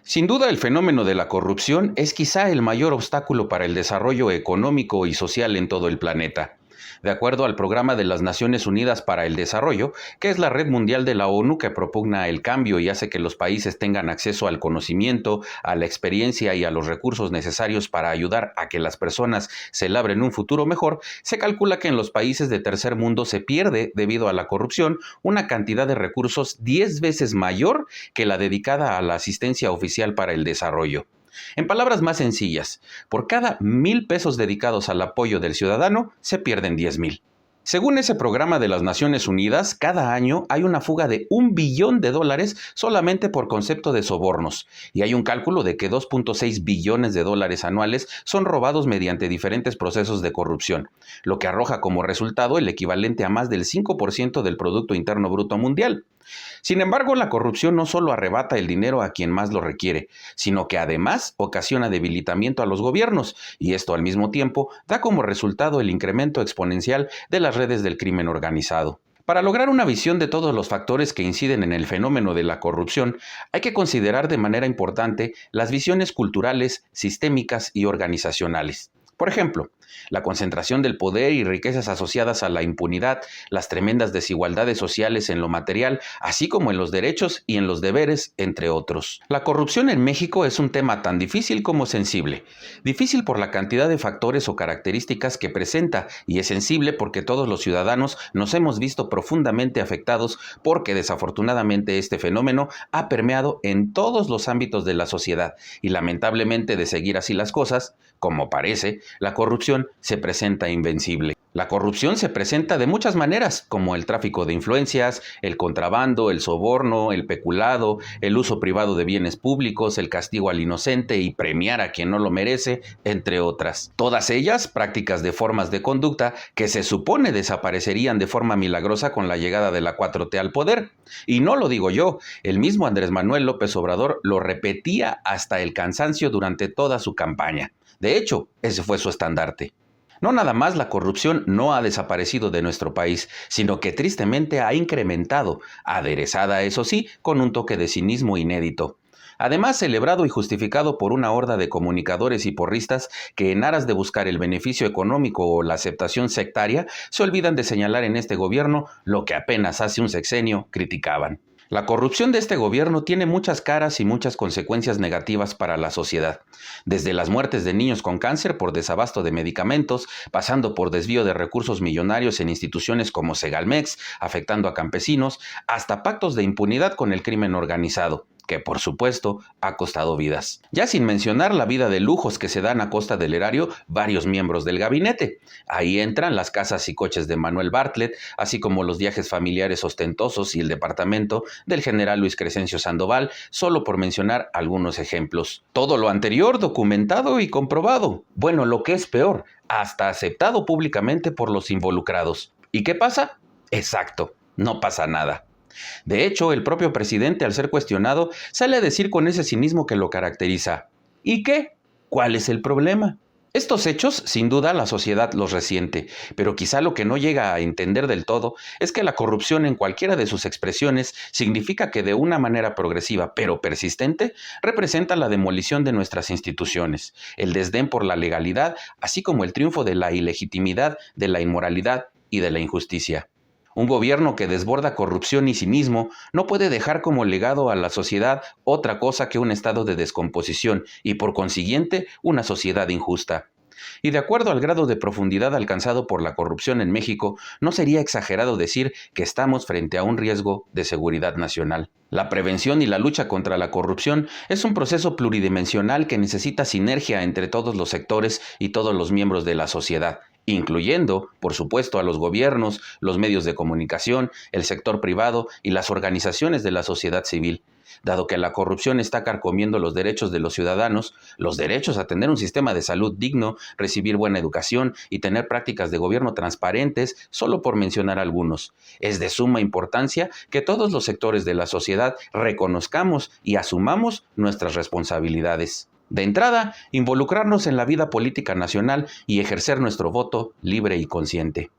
Sin duda, el fenómeno de la corrupción es quizá el mayor obstáculo para el desarrollo económico y social en todo el planeta. De acuerdo al Programa de las Naciones Unidas para el Desarrollo, que es la red mundial de la ONU que propugna el cambio y hace que los países tengan acceso al conocimiento, a la experiencia y a los recursos necesarios para ayudar a que las personas se labren un futuro mejor, se calcula que en los países de tercer mundo se pierde, debido a la corrupción, una cantidad de recursos 10 veces mayor que la dedicada a la asistencia oficial para el desarrollo. En palabras más sencillas, por cada 1,000 pesos dedicados al apoyo del ciudadano, se pierden 10,000. Según ese programa de las Naciones Unidas, cada año hay una fuga de $1 billón solamente por concepto de sobornos, y hay un cálculo de que 2,6 billones de dólares anuales son robados mediante diferentes procesos de corrupción, lo que arroja como resultado el equivalente a más del 5% del Producto Interno Bruto Mundial. Sin embargo, la corrupción no solo arrebata el dinero a quien más lo requiere, sino que además ocasiona debilitamiento a los gobiernos, y esto al mismo tiempo da como resultado el incremento exponencial de las redes del crimen organizado. Para lograr una visión de todos los factores que inciden en el fenómeno de la corrupción, hay que considerar de manera importante las visiones culturales, sistémicas y organizacionales. Por ejemplo, la concentración del poder y riquezas asociadas a la impunidad, las tremendas desigualdades sociales en lo material, así como en los derechos y en los deberes, entre otros. La corrupción en México es un tema tan difícil como sensible. Difícil por la cantidad de factores o características que presenta, y es sensible porque todos los ciudadanos nos hemos visto profundamente afectados porque desafortunadamente este fenómeno ha permeado en todos los ámbitos de la sociedad y lamentablemente, de seguir así las cosas, como parece, la corrupción se presenta invencible. La corrupción se presenta de muchas maneras, como el tráfico de influencias, el contrabando, el soborno, el peculado, el uso privado de bienes públicos, el castigo al inocente y premiar a quien no lo merece, entre otras. Todas ellas prácticas de formas de conducta que se supone desaparecerían de forma milagrosa con la llegada de la 4T al poder. Y no lo digo yo, el mismo Andrés Manuel López Obrador lo repetía hasta el cansancio durante toda su campaña. De hecho, ese fue su estandarte. No nada más la corrupción no ha desaparecido de nuestro país, sino que tristemente ha incrementado, aderezada eso sí, con un toque de cinismo inédito. Además, celebrado y justificado por una horda de comunicadores y porristas que, en aras de buscar el beneficio económico o la aceptación sectaria, se olvidan de señalar en este gobierno lo que apenas hace un sexenio criticaban. La corrupción de este gobierno tiene muchas caras y muchas consecuencias negativas para la sociedad, desde las muertes de niños con cáncer por desabasto de medicamentos, pasando por desvío de recursos millonarios en instituciones como Segalmex, afectando a campesinos, hasta pactos de impunidad con el crimen organizado, que por supuesto ha costado vidas. Ya sin mencionar la vida de lujos que se dan a costa del erario varios miembros del gabinete. Ahí entran las casas y coches de Manuel Bartlett, así como los viajes familiares ostentosos y el departamento del general Luis Crescencio Sandoval, solo por mencionar algunos ejemplos. Todo lo anterior documentado y comprobado. Bueno, lo que es peor, hasta aceptado públicamente por los involucrados. ¿Y qué pasa? Exacto, no pasa nada. De hecho, el propio presidente, al ser cuestionado, sale a decir con ese cinismo que lo caracteriza: ¿y qué? ¿Cuál es el problema? Estos hechos, sin duda, la sociedad los resiente, pero quizá lo que no llega a entender del todo es que la corrupción en cualquiera de sus expresiones significa que de una manera progresiva pero persistente representa la demolición de nuestras instituciones, el desdén por la legalidad, así como el triunfo de la ilegitimidad, de la inmoralidad y de la injusticia. Un gobierno que desborda corrupción y cinismo no puede dejar como legado a la sociedad otra cosa que un estado de descomposición y, por consiguiente, una sociedad injusta. Y de acuerdo al grado de profundidad alcanzado por la corrupción en México, no sería exagerado decir que estamos frente a un riesgo de seguridad nacional. La prevención y la lucha contra la corrupción es un proceso pluridimensional que necesita sinergia entre todos los sectores y todos los miembros de la sociedad, incluyendo, por supuesto, a los gobiernos, los medios de comunicación, el sector privado y las organizaciones de la sociedad civil. Dado que la corrupción está carcomiendo los derechos de los ciudadanos, los derechos a tener un sistema de salud digno, recibir buena educación y tener prácticas de gobierno transparentes, solo por mencionar algunos. Es de suma importancia que todos los sectores de la sociedad reconozcamos y asumamos nuestras responsabilidades. De entrada, involucrarnos en la vida política nacional y ejercer nuestro voto libre y consciente.